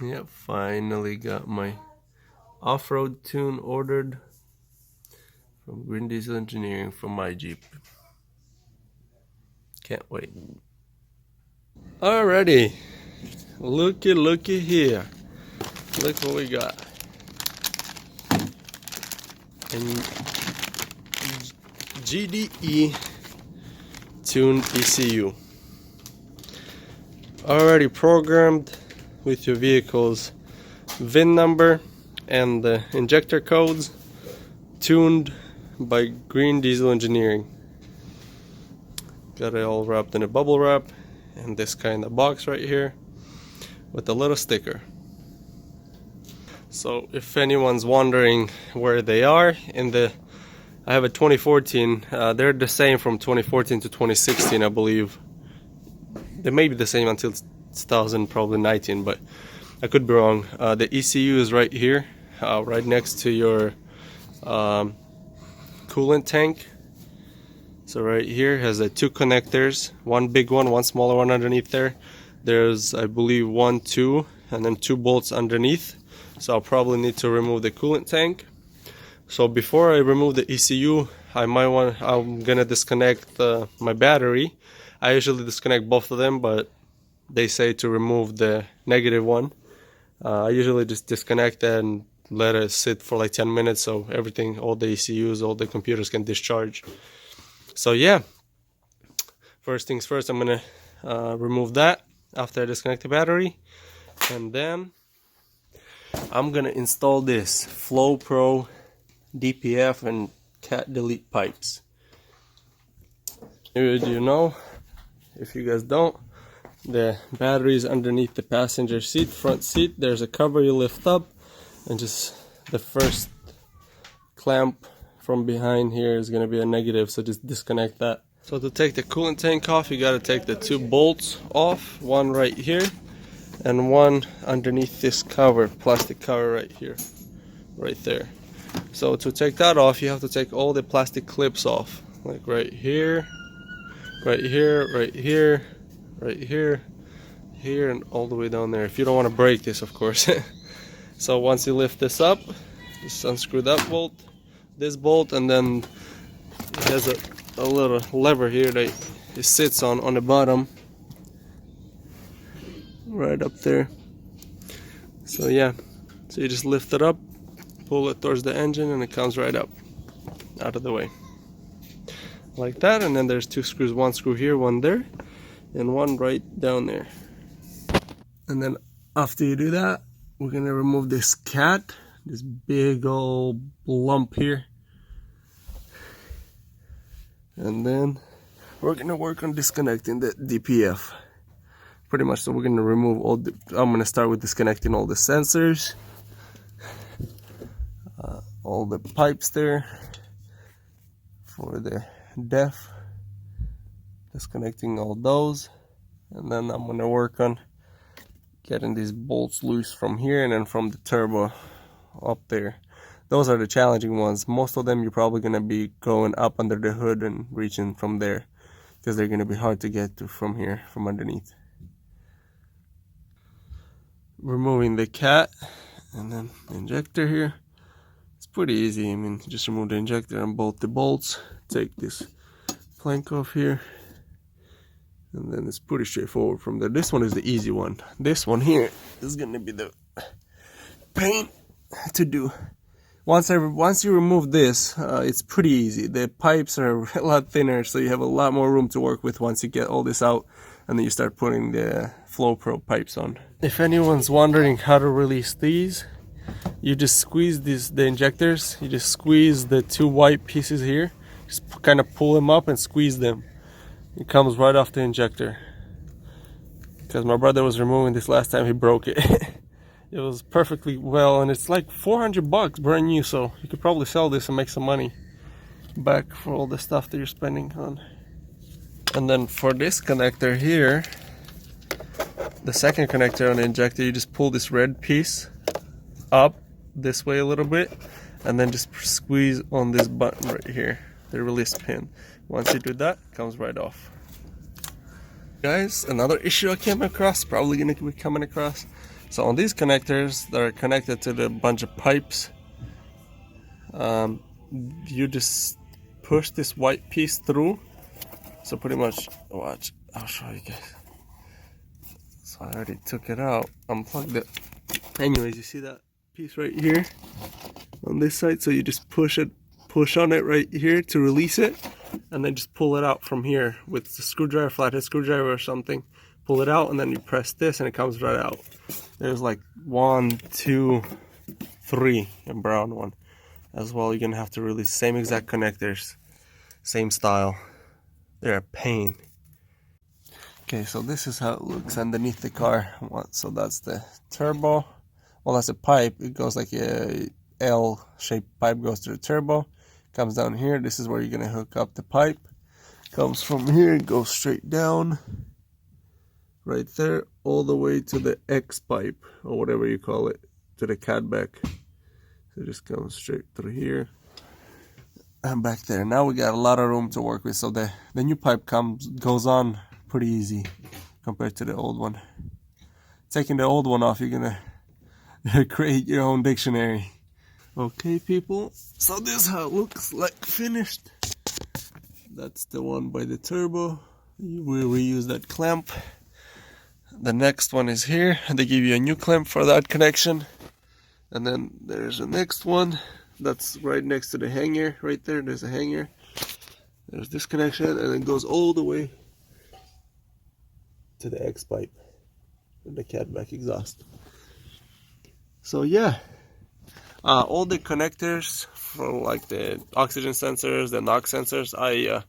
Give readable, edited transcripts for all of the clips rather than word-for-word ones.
Yeah, finally got my off-road tune ordered from Green Diesel Engineering for my Jeep. Can't wait. Alrighty, looky here. Look what we got. An GDE tuned ECU. Already programmed with your vehicle's VIN number and the injector codes, tuned by Green Diesel Engineering. Got it all wrapped in a bubble wrap in this kind of box right here with a little sticker. So if anyone's wondering where they are, I have a 2014, they're the same from 2014 to 2016, I believe. They may be the same until 2000, probably 19, but I could be wrong. The ECU is right here, right next to your coolant tank. So right here has two connectors, one big one, one smaller one underneath there. There's, I believe, 1, 2, and then 2 bolts underneath. So I'll probably need to remove the coolant tank. So before I remove the ECU, I'm gonna disconnect my battery. I usually disconnect both of them, but they say to remove the negative one. I usually just disconnect that and let it sit for like 10 minutes so everything, all the ECUs, all the computers can discharge. So yeah, first things first, I'm gonna remove that after I disconnect the battery, and then I'm gonna install this Flow Pro DPF and cat delete pipes. You know, if you guys don't, the battery is underneath the passenger seat, front seat. There's a cover you lift up, and just the first clamp from behind here is going to be a negative, so just disconnect that. So to take the coolant tank off, you got to take the 2 bolts off, one right here and one underneath this cover, plastic cover right here, right there. So to take that off, you have to take all the plastic clips off, like right here, right here, right here, right here, here, and all the way down there, if you don't want to break this, of course. So once you lift this up, just unscrew that bolt, this bolt, and then it has a little lever here that it sits on the bottom, right up there. So yeah, so you just lift it up, pull it towards the engine, and it comes right up, out of the way, like that. And then there's 2 screws, one screw here, one there, and one right down there. And then after you do that, we're gonna remove this cat, this big old lump here, and then we're gonna work on disconnecting the DPF pretty much. So we're gonna remove I'm gonna start with disconnecting all the sensors, all the pipes there for the DEF, disconnecting all those, and then I'm gonna work on getting these bolts loose from here and then from the turbo up there. Those are the challenging ones. Most of them you're probably gonna be going up under the hood and reaching from there, because they're gonna be hard to get to from here, from underneath. Removing the cat and then the injector here. It's pretty easy. I mean, just remove the injector and bolt the bolts. Take this plank off here, and then it's pretty straightforward from there. This one is the easy one. This one here is gonna be the pain to do. Once you remove this, it's pretty easy. The pipes are a lot thinner, so you have a lot more room to work with once you get all this out, and then you start putting the Flow Pro pipes on. If anyone's wondering how to release these, you just squeeze the injectors. You just squeeze the 2 white pieces here, just kind of pull them up and squeeze them. It comes right off the injector. Because my brother was removing this last time, he broke it. It was perfectly well, and it's like $400 brand new, so you could probably sell this and make some money back for all the stuff that you're spending on. And then for this connector here, the second connector on the injector, you just pull this red piece up this way a little bit, and then just squeeze on this button right here, the release pin. Once you do that, it comes right off. Guys, another issue I came across, probably gonna be coming across, So on these connectors that are connected to the bunch of pipes, you just push this white piece through. So pretty much, watch, I'll show you guys. So I already took it out, unplugged it. Anyways, you see that piece right here on this side? So you just push on it right here to release it, and then just pull it out from here with the screwdriver, flathead screwdriver or something. Pull it out, and then you press this and it comes right out. There's like 1, 2, 3, a brown one as well. You're gonna have to release same exact connectors, same style. They're a pain. Okay, so this is how it looks underneath the car. So that's the turbo. Well, that's a pipe. It goes like a L-shaped pipe, goes to the turbo, comes down here. This is where you're gonna hook up the pipe. Comes from here, goes straight down, right there, all the way to the X pipe, or whatever you call it, to the catback. So it just comes straight through here and back there. Now we got a lot of room to work with. So the new pipe goes on pretty easy compared to the old one. Taking the old one off, you're gonna create your own dictionary. Okay, people, so this is how it looks like finished. That's the one by the turbo. We reuse that clamp. The next one is here, and they give you a new clamp for that connection. And then there's the next one that's right next to the hanger. Right there, there's a hanger. There's this connection, and it goes all the way to the X pipe and the catback exhaust. So yeah, all the connectors for like the oxygen sensors, the NOx sensors, I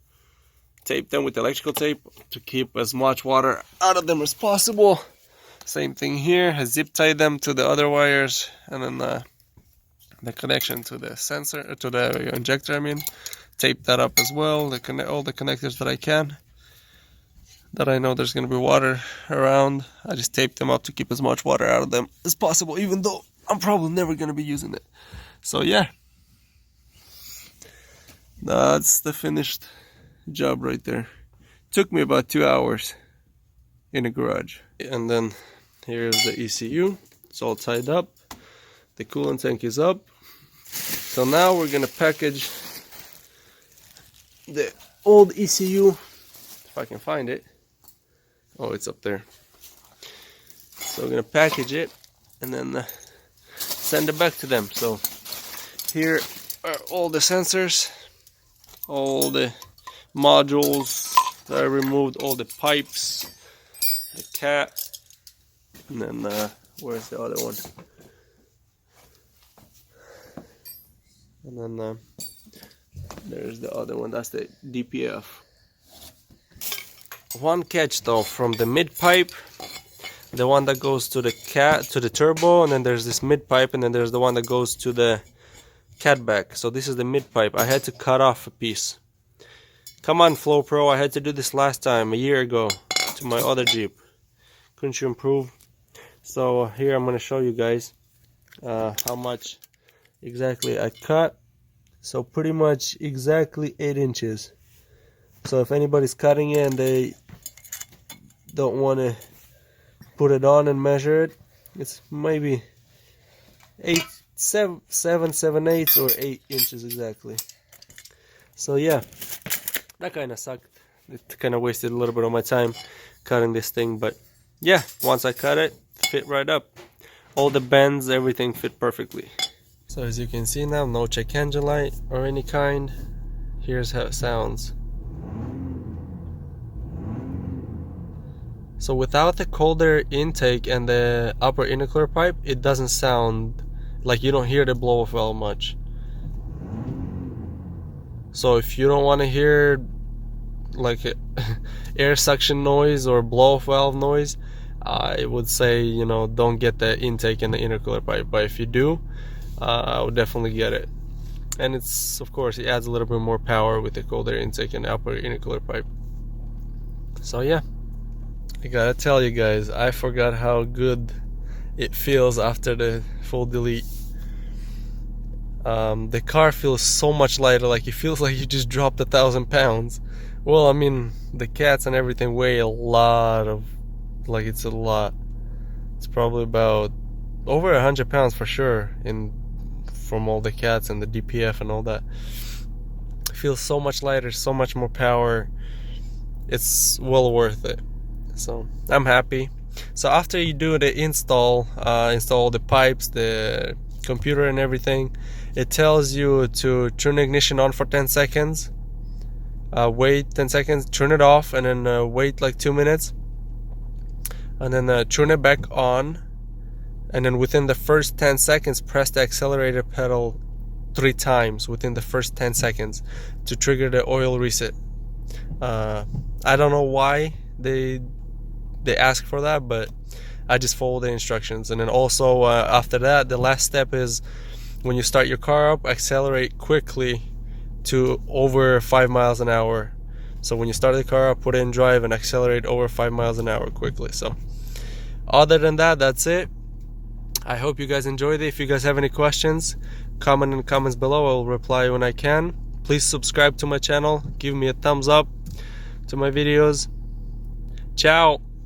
tape them with electrical tape to keep as much water out of them as possible. Same thing here, I zip tie them to the other wires, and then the connection to the sensor, to the injector, I mean, tape that up as well. All the connectors that I can, that I know there's going to be water around, I just tape them up to keep as much water out of them as possible, even though I'm probably never going to be using it. So yeah, that's the finished job right there. Took me about 2 hours in a garage. And then here's the ECU. It's all tied up. The coolant tank is up. So now we're gonna package the old ECU, if I can find it. Oh, it's up there. So we're gonna package it and then send it back to them. So here are all the sensors, all the modules that I removed, all the pipes, the cat, and then where's the other one? And then there's the other one, that's the DPF. One catch though, from the mid pipe, the one that goes to the turbo, and then there's this mid pipe, and then there's the one that goes to the catback. So this is the mid pipe. I had to cut off a piece. Come on, Flow Pro, I had to do this last time, a year ago, to my other Jeep. Couldn't you improve? So here I'm going to show you guys how much exactly I cut. So pretty much exactly 8 inches. So if anybody's cutting it and they don't want to put it on and measure it, it's maybe 7/8 or 8 inches exactly. So yeah, that kind of sucked. It kind of wasted a little bit of my time cutting this thing, but yeah, once I cut it, fit right up. All the bends, everything fit perfectly. So as you can see now, no check engine light or any kind. Here's how it sounds. So without the cold air intake and the upper intercooler pipe, it doesn't sound like, you don't hear the blow-off valve much. So if you don't want to hear like air suction noise or blow-off valve noise, I would say, you know, don't get the intake and the intercooler pipe. But if you do, I would definitely get it. And it's, of course, it adds a little bit more power with the cold air intake and the upper intercooler pipe. So yeah, I gotta tell you guys, I forgot how good it feels after the full delete. The car feels so much lighter, like it feels like you just dropped 1,000 pounds. Well, I mean, the cats and everything weigh a lot of, like, it's a lot. It's probably about over 100 pounds for sure, from all the cats and the DPF and all that. It feels so much lighter, so much more power. It's well worth it. So I'm happy. So after you do the install the pipes, the computer and everything, it tells you to turn the ignition on for 10 seconds, wait 10 seconds, turn it off, and then wait like 2 minutes, and then turn it back on, and then within the first 10 seconds press the accelerator pedal 3 times within the first 10 seconds to trigger the oil reset. I don't know why they ask for that, but I just follow the instructions. And then also after that, the last step is when you start your car up, accelerate quickly to over 5 miles an hour. So when you start the car up, put it in drive and accelerate over 5 miles an hour quickly. So other than that, that's it. I hope you guys enjoyed it. If you guys have any questions, comment in the comments below. I'll reply when I can. Please subscribe to my channel, give me a thumbs up to my videos. Ciao.